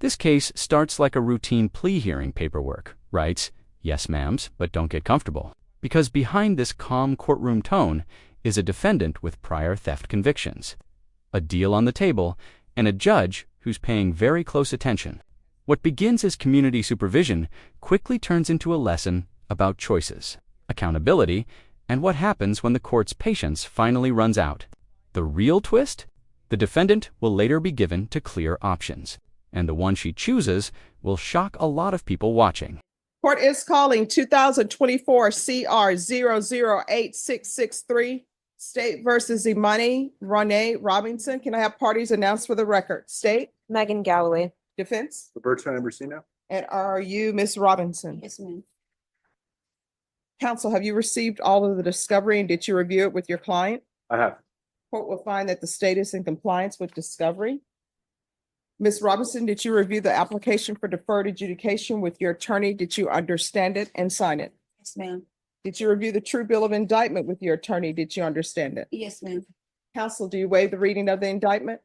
This case starts like a routine plea hearing paperwork, writes, "Yes, ma'ams, but don't get comfortable." Because behind this calm courtroom tone is a defendant with prior theft convictions, a deal on the table, and a judge who's paying very close attention. What begins as community supervision quickly turns into a lesson about choices, accountability, and what happens when the court's patience finally runs out. The real twist? The defendant will later be given to clear options, and the one she chooses will shock a lot of people watching. Court is calling 2024 CR 008663, State versus Zimmani Robinson. Can I have parties announced for the record? State? Megan Galloway. Defense? Roberto Ambrosino. And are you Ms. Robinson? Yes, ma'am. Counsel, have you received all of the discovery and did you review it with your client? I have. Court will find that the state is in compliance with discovery. Ms. Robinson, did you review the application for deferred adjudication with your attorney? Did you understand it and sign it? Yes, ma'am. Did you review the true bill of indictment with your attorney? Did you understand it? Yes, ma'am. Counsel, do you waive the reading of the indictment?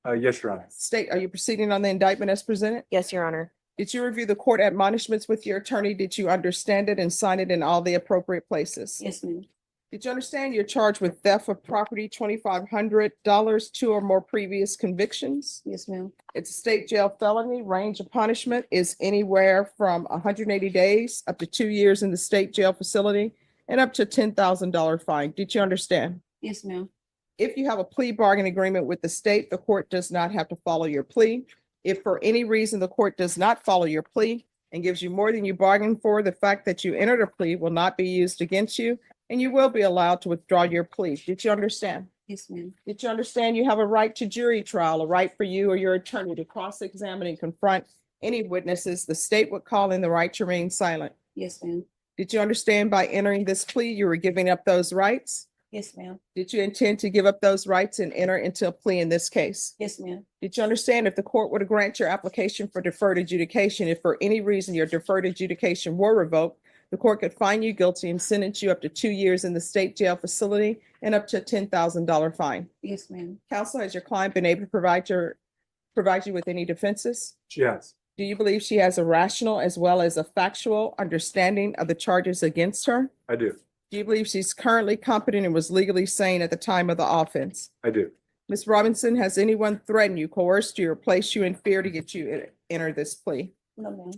Yes, Your Honor. State, are you proceeding on the indictment as presented? Yes, Your Honor. Did you review the court admonishments with your attorney? Did you understand it and sign it in all the appropriate places? Yes, ma'am. Did you understand you're charged with theft of property, $2,500, 2 or more previous convictions? Yes, ma'am. It's a state jail felony. Range of punishment is anywhere from 180 days up to 2 years in the state jail facility and up to a $10,000 fine. Did you understand? Yes, ma'am. If you have a plea bargain agreement with the state, the court does not have to follow your plea. If for any reason the court does not follow your plea and gives you more than you bargained for, the fact that you entered a plea will not be used against you, and you will be allowed to withdraw your plea. Did you understand? Yes, ma'am. Did you understand you have a right to jury trial, a right for you or your attorney to cross-examine and confront any witnesses the state would call in the right to remain silent? Yes, ma'am. Did you understand by entering this plea, you were giving up those rights? Yes, ma'am. Did you intend to give up those rights and enter into a plea in this case? Yes, ma'am. Did you understand if the court were to grant your application for deferred adjudication, if for any reason your deferred adjudication were revoked, the court could find you guilty and sentence you up to 2 years in the state jail facility and up to a $10,000 fine? Yes, ma'am. Counsel, has your client been able to provide you with any defenses? She has. Do you believe she has a rational as well as a factual understanding of the charges against her? I do. Do you believe she's currently competent and was legally sane at the time of the offense? I do. Ms. Robinson, has anyone threatened you, coerced you, or placed you in fear to get you to enter this plea? No, ma'am.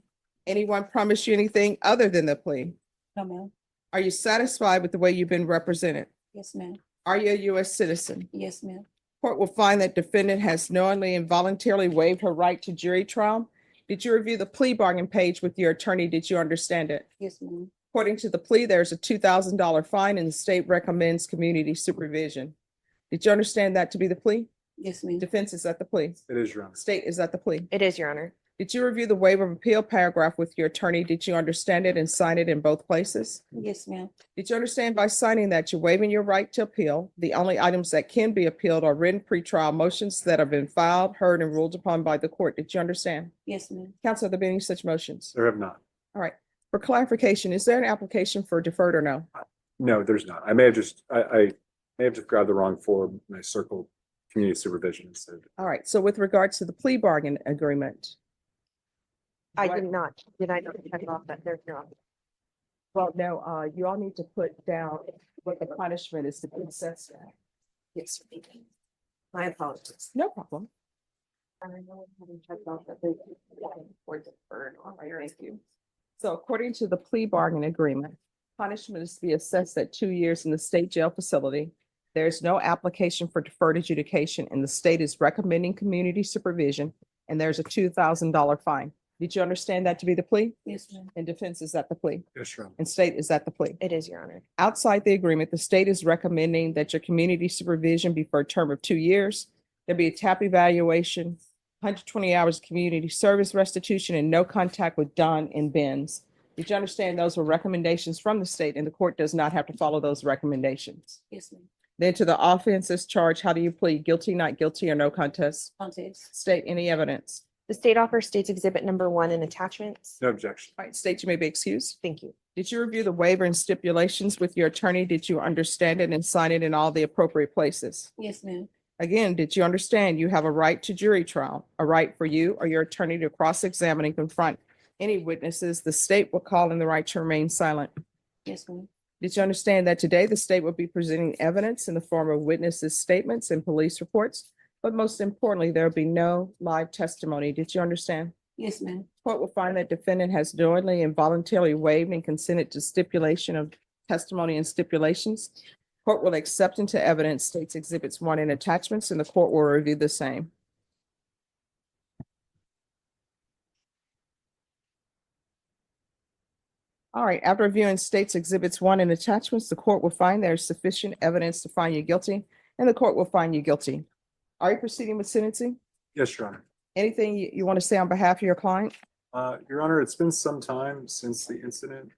Anyone promised you anything other than the plea? No, ma'am. Are you satisfied with the way you've been represented? Yes, ma'am. Are you a U.S. citizen? Yes, ma'am. Court will find that defendant has knowingly and voluntarily waived her right to jury trial. Did you review the plea bargain page with your attorney? Did you understand it? Yes, ma'am. According to the plea, there's a $2,000 fine and the state recommends community supervision. Did you understand that to be the plea? Yes, ma'am. Defense, is that the plea? It is, Your Honor. State, is that the plea? It is, Your Honor. Did you review the waiver of appeal paragraph with your attorney? Did you understand it and sign it in both places? Yes, ma'am. Did you understand by signing that you're waiving your right to appeal? The only items that can be appealed are written pretrial motions that have been filed, heard, and ruled upon by the court. Did you understand? Yes, ma'am. Counsel, have there been any such motions? There have not. All right. For clarification, is there an application for deferred or no? No, there's not. I may have just grabbed the wrong form and I circled community supervision instead. All right. So with regards to the plea bargain agreement. I what- did not. Did I not check off that there's no? Well, no, you all need to put down what the punishment is to be assessed at. Yes. My apologies. No problem. I know I haven't checked off that there's one for deferred. All right, thank you. So according to the plea bargain agreement, punishment is to be assessed at 2 years in the state jail facility. There's no application for deferred adjudication and the state is recommending community supervision and there's a $2,000 fine. Did you understand that to be the plea? Yes, ma'am. And defense, is that the plea? Yes, Your Honor. And state, is that the plea? It is, Your Honor. Outside the agreement, the state is recommending that your community supervision be for a term of 2 years. There'll be a TAP evaluation, 120 hours of community service restitution, and no contact with Don and Benz. Did you understand those were recommendations from the state and the court does not have to follow those recommendations? Yes, ma'am. Then to the offenses charge, how do you plead? Guilty, not guilty, or no contest? Contest. State, any evidence? The state offers states exhibit number 1 in attachments. No objection. All right, state, you may be excused. Thank you. Did you review the waiver and stipulations with your attorney? Did you understand it and sign it in all the appropriate places? Yes, ma'am. Again, did you understand you have a right to jury trial, a right for you or your attorney to cross-examine and confront any witnesses the state will call in the right to remain silent? Yes, ma'am. Did you understand that today the state will be presenting evidence in the form of witnesses' statements and police reports? But most importantly, there will be no live testimony. Did you understand? Yes, ma'am. Court will find that defendant has knowingly and voluntarily waived and consented to stipulation of testimony and stipulations. Court will accept into evidence states exhibits 1 and attachments, and the court will review the same. All right, after reviewing states exhibits 1 and attachments, the court will find there is sufficient evidence to find you guilty, and the court will find you guilty. Are you proceeding with sentencing? Yes, Your Honor. Anything you want to say on behalf of your client? Your Honor, it's been some time since the incident.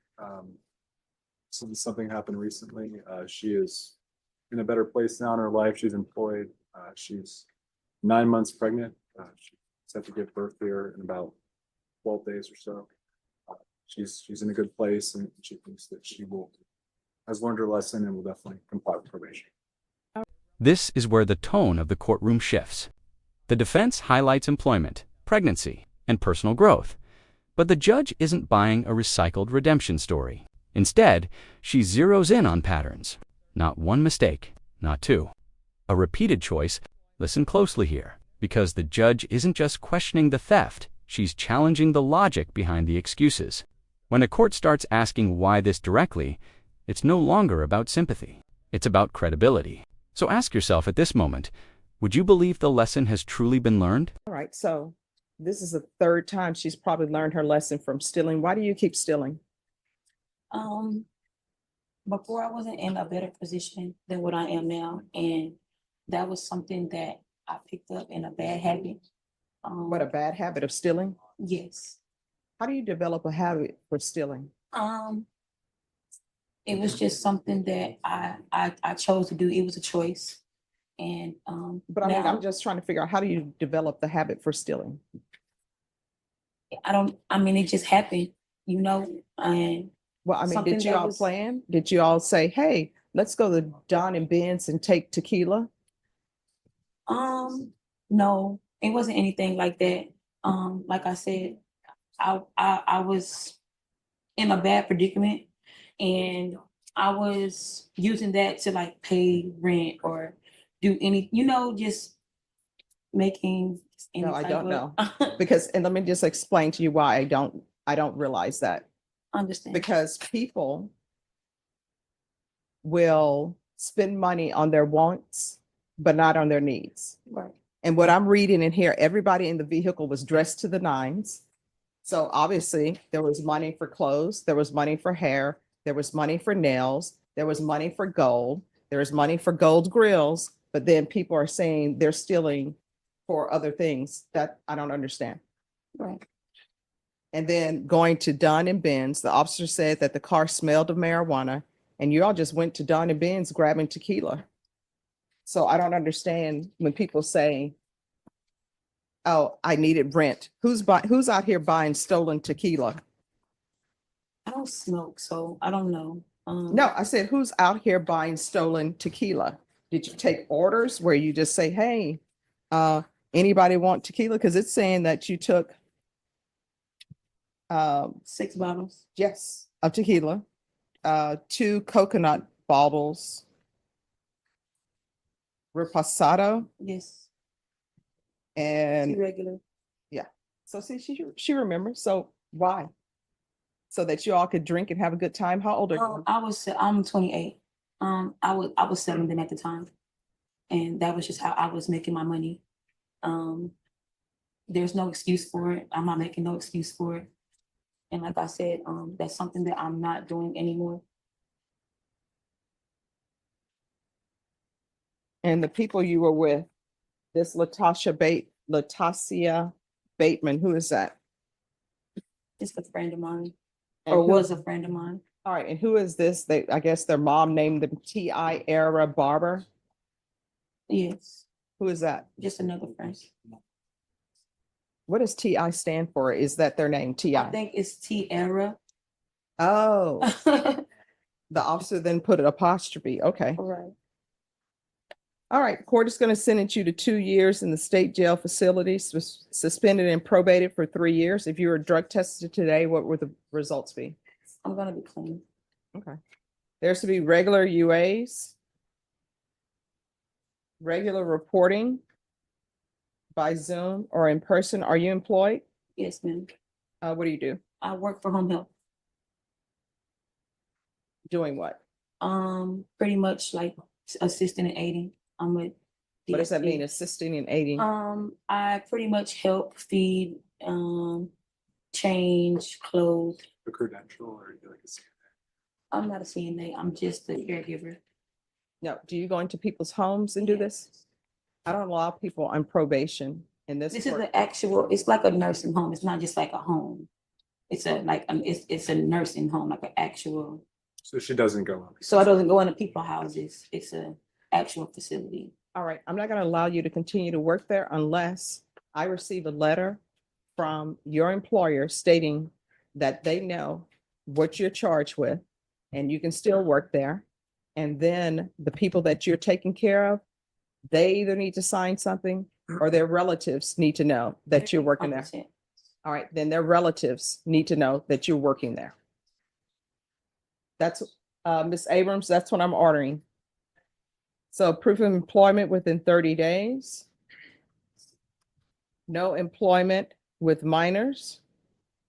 Since something happened recently, she is in a better place now in her life. She's employed. She's 9 months pregnant. She's set to give birth here in about 12 days or so. She's in a good place, and she thinks that has learned her lesson and will definitely comply with probation. This is where the tone of the courtroom shifts. The defense highlights employment, pregnancy, and personal growth, but the judge isn't buying a recycled redemption story. Instead, she zeroes in on patterns. Not one mistake, not two. A repeated choice. Listen closely here, because the judge isn't just questioning the theft, she's challenging the logic behind the excuses. When a court starts asking why this directly, it's no longer about sympathy. It's about credibility. So ask yourself at this moment, would you believe the lesson has truly been learned? All right, so this is the third time she's probably learned her lesson from stealing. Why do you keep stealing? Before I wasn't in a better position than what I am now, and that was something that I picked up in a bad habit. What, a bad habit of stealing? Yes. How do you develop a habit for stealing? It was just something that I chose to do. It was a choice. And But I mean, now I'm just trying to figure out, how do you develop the habit for stealing? it just happened, and Well, I mean, Something did you that all was- plan? Did you all say, hey, let's go to Don and Ben's and take tequila? no, it wasn't anything like that. Like I said, I was in a bad predicament, and I was using that to like pay rent or do any, just making any No, I type don't of- know. Because, and let me just explain to you why I don't realize that. Understand. Because people will spend money on their wants, but not on their needs. Right. And what I'm reading in here, everybody in the vehicle was dressed to the nines. So obviously there was money for clothes, there was money for hair, there was money for nails, there was money for gold, there was money for gold grills, but then people are saying they're stealing for other things that I don't understand. Right. And then going to Don and Ben's, the officer said that the car smelled of marijuana, and you all just went to Don and Ben's grabbing tequila. So I don't understand when people say, oh, I needed rent. Who's out here buying stolen tequila? I don't smoke, so I don't know. No, I said, who's out here buying stolen tequila? Did you take orders where you just say, hey, anybody want tequila? Because it's saying that you took 6 bottles. yes, of tequila, 2 coconut bottles, reposado, Yes. and Regular. so see, she remembers. So why? So that you all could drink and have a good time. How old are you? I'm 28. I was 7 then at the time, and that was just how I was making my money. There's no excuse for it. I'm not making no excuse for it. And like I said, that's something that I'm not doing anymore. And the people you were with, this Latasia Bateman, who is that? It's a friend of mine, And or who- was a friend of mine. All right, and who is this? I guess their mom named them T.I. Era Barber. Yes, Who is that? just another friend. What does T.I. stand for? Is that their name, I T.I.? think it's Tierra. Oh, Right. the officer then put an apostrophe. Okay. All right, court is going to sentence you to 2 years in the state jail facility, suspended and probated for 3 years. If you were drug tested today, what would the results be? I'm gonna be clean. Okay. There's to be regular UAs, regular reporting by Zoom or in person. Are you employed? Yes, ma'am. What do you do? I work for home health. Doing what? Pretty much like assisting and aiding. I'm with. What does that mean, DSP. assisting and aiding? I pretty much help feed, change clothes. The credential or you like a CNA? I'm not a CNA, I'm just a caregiver. No, do you go into people's homes and do this? I don't allow people on probation in this This is court. the actual, it's like a nursing home. It's not just like a home. It's a, like, it's a nursing home, like an actual, So she doesn't go on. so it doesn't go into people's houses. It's a actual facility. All right, I'm not going to allow you to continue to work there unless I receive a letter from your employer stating that they know what you're charged with and you can still work there. And then the people that you're taking care of, they either need to sign something or their relatives need to know that you're working there. 100%. All right, then their relatives need to know that you're working there. That's, Ms. Abrams, that's what I'm ordering. So proof of employment within 30 days. No employment with minors.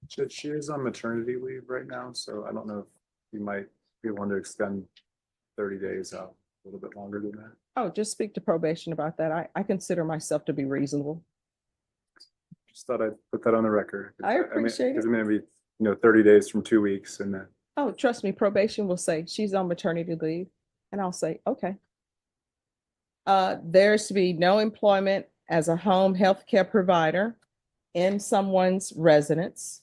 She is on maternity leave right now, so I don't know if you might be wanting to extend 30 days out a little bit longer than that. Oh, just speak to probation about that. I consider myself to be reasonable. Just thought I'd put that on the record. I appreciate it. Because it may be, 30 days from 2 weeks and then. Oh, trust me, probation will say she's on maternity leave. And I'll say, okay. There's to be no employment as a home health care provider in someone's residence.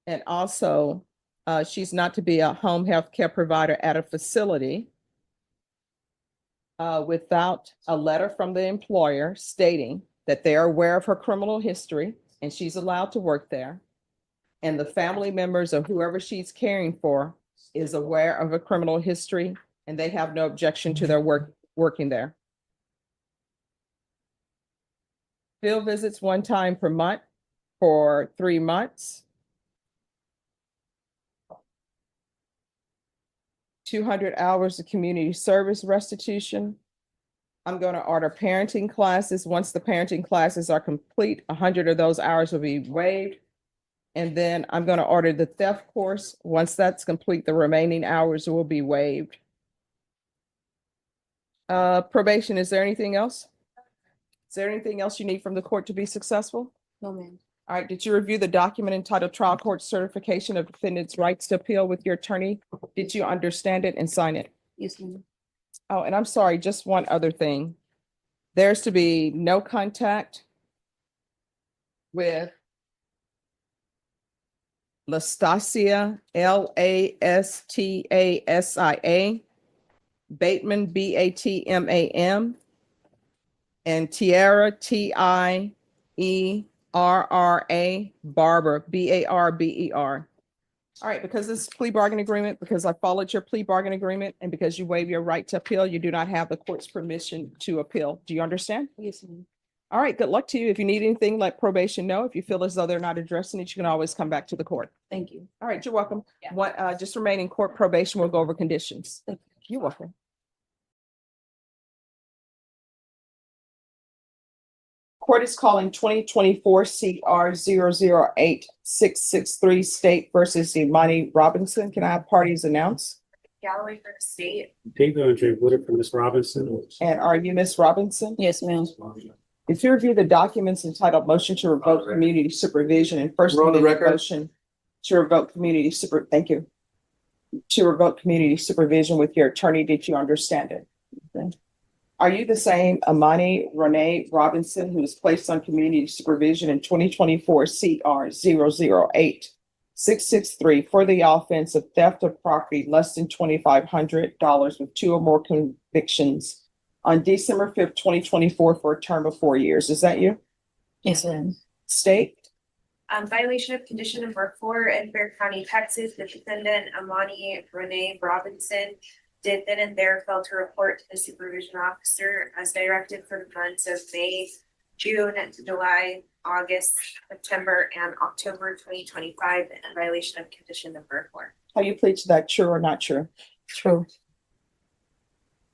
And also, she's not to be a home health care provider at a facility without a letter from the employer stating that they are aware of her criminal history and she's allowed to work there. And the family members of whoever she's caring for is aware of a criminal history and they have no objection to their working there. Field visits 1 time per month for 3 months. 200 hours of community service restitution. I'm going to order parenting classes. Once the parenting classes are complete, 100 of those hours will be waived. And then I'm going to order the theft course. Once that's complete, the remaining hours will be waived. Probation, is there anything else? Is there anything else you need from the court to be successful? No, ma'am. All right, did you review the document entitled Trial Court Certification of Defendant's Rights to Appeal with your attorney? Did you understand it and sign it? Yes, ma'am. Oh, and I'm sorry, just one other thing. There's to be no contact with Lastasia, Lastasia, Bateman, Batman, and Tierra, Tierra, Barber, Barber. All right, because this is plea bargain agreement, because I followed your plea bargain agreement, and because you waive your right to appeal, you do not have the court's permission to appeal. Do you understand? Yes, ma'am. All right, good luck to you. If you need anything, let probation know. If you feel as though they're not addressing it, you can always come back to the court. Thank you. All right, you're welcome. Yeah. What, just remain in court probation. We'll go over conditions. Thank You're welcome. Court is calling 2024 CR 008-663 State versus Zimmani Robinson. Can I have parties announced? Galloway for the state. David Andre Woodard from Ms. Robinson. And are you Miss Robinson? Yes, ma'am. If you review the documents entitled Motion to Revoke Community Supervision and First Amendment Motion to revoke community thank you. To revoke community supervision with your attorney, did you understand it? Okay. Are you the same Amani Renee Robinson who was placed on community supervision in 2024 CR 008-663 for the offense of theft of property less than $2,500 with 2 or more convictions on December 5th, 2024 for a term of 4 years? Is that you? Yes, ma'am. State? Violation of condition number 4 in Bear County, Texas, the defendant Amani Renee Robinson did then and there fail to report to the supervision officer as directed for the months of May, June, July, August, September, and October 2025 in violation of condition number 4. How you plead to that, true or not true? True.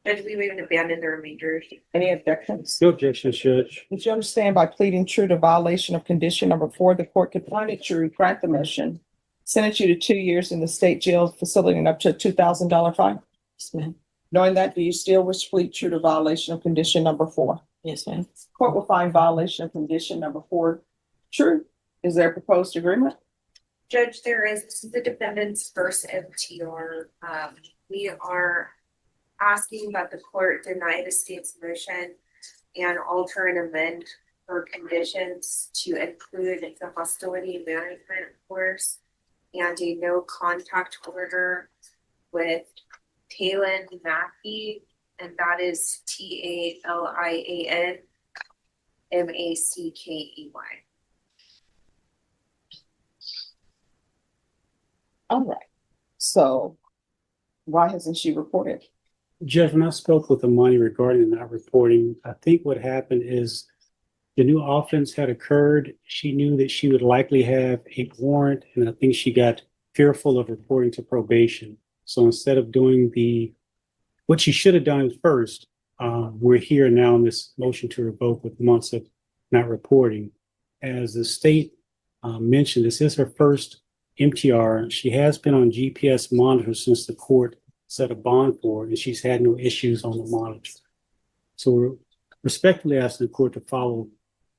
Judge, we would abandon the remainder. Any objections? No objections, Judge. Did you understand by pleading true to violation of condition number 4, the court could find it true, grant the motion, sentence you to 2 years in the state jail facility and up to a $2,000 fine? Yes, ma'am. Knowing that, do you still wish to plead true to violation of condition number 4? Yes, ma'am. Court will find violation of condition number 4 true. Is there a proposed agreement? Judge, this is the defendant's first MTR. We are asking that the court deny the state's motion and alter and amend her conditions to include the hostility management course and a no contact order with Talian Mackey, and that is TALIAN MACKEY. All right. So why hasn't she reported? Judge, when I spoke with Amani regarding not reporting, I think what happened is the new offense had occurred. She knew that she would likely have a warrant, and I think she got fearful of reporting to probation. So instead of doing what she should have done first, we're here now in this motion to revoke with months of not reporting. As the state mentioned, this is her first MTR. She has been on GPS monitor since the court set a bond for it, and she's had no issues on the monitor. So we're respectfully asking the court to follow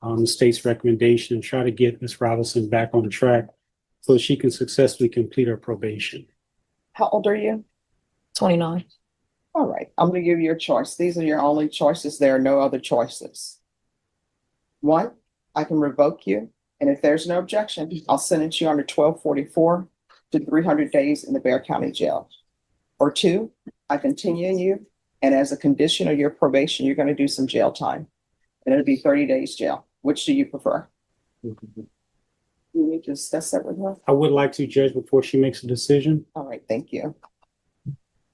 the state's recommendation and try to get Ms. Robinson back on track so she can successfully complete her probation. How old are you? 29. All right, I'm gonna give you a choice. These are your only choices. There are no other choices. 1, I can revoke you, and if there's no objection, I'll sentence you under 1244 to 300 days in the Bear County Jail. Or 2, I continue you, and as a condition of your probation, you're gonna do some jail time. And it'll be 30 days jail. Which do you prefer? You need to discuss that with her? I would like to, Judge, before she makes a decision. All right, thank you.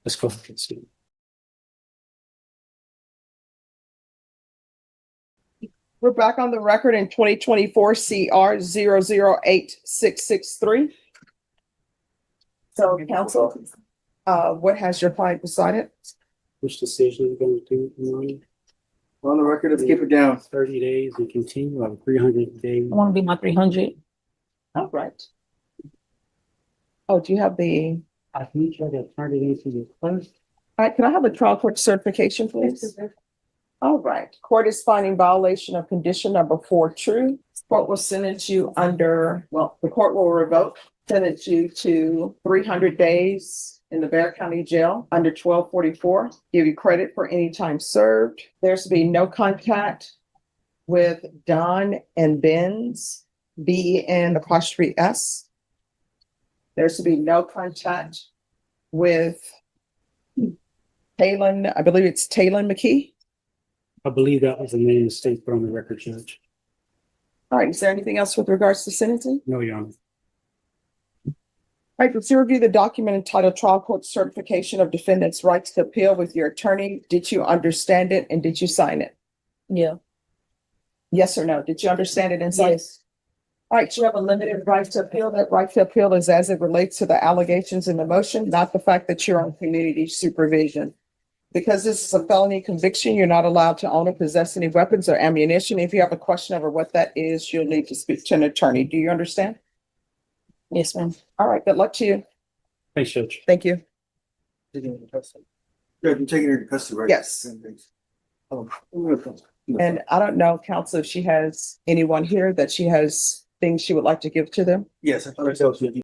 Let's go ahead and see. We're back on the record in 2024 CR 008663. So counsel, what has your client decided? Which decision are you going to do, Amani? On the record, let's keep it down. 30 days and continue on 300 days. I want to be my 300. All right. Oh, do you have the, I think you have turned it into your first. all right, can I have a trial court certification, please? All right, court is finding violation of condition number 4 true. Court will sentence you under, the court will revoke, sentence you to 300 days in the Bear County Jail under 1244, give you credit for any time served. There's to be no contact with Don and Ben's, BEN''S. There's to be no contact with Talian, I believe it's Talian McKee. I believe that was the name the state put on the record, Judge. All right, is there anything else with regards to sentencing? No, Your Honor. All right, let's review the document entitled Trial Court Certification of Defendant's Rights to Appeal with your attorney. Did you understand it and did you sign it? Yeah. Yes or no? Did you understand it and sign it? All right, you have a limited right to appeal. That right to appeal is as it relates to the allegations in the motion, not the fact that you're on community supervision. Because this is a felony conviction, you're not allowed to own or possess any weapons or ammunition. If you have a question over what that is, you'll need to speak to an attorney. Do you understand? Yes, ma'am. All right, good luck to you. Thanks, Judge. Thank you. Judge, you're taking her to custody, right? Yes. And I don't know, counsel, if she has anyone here that she has things she would like to give to them. Yes, I thought I said.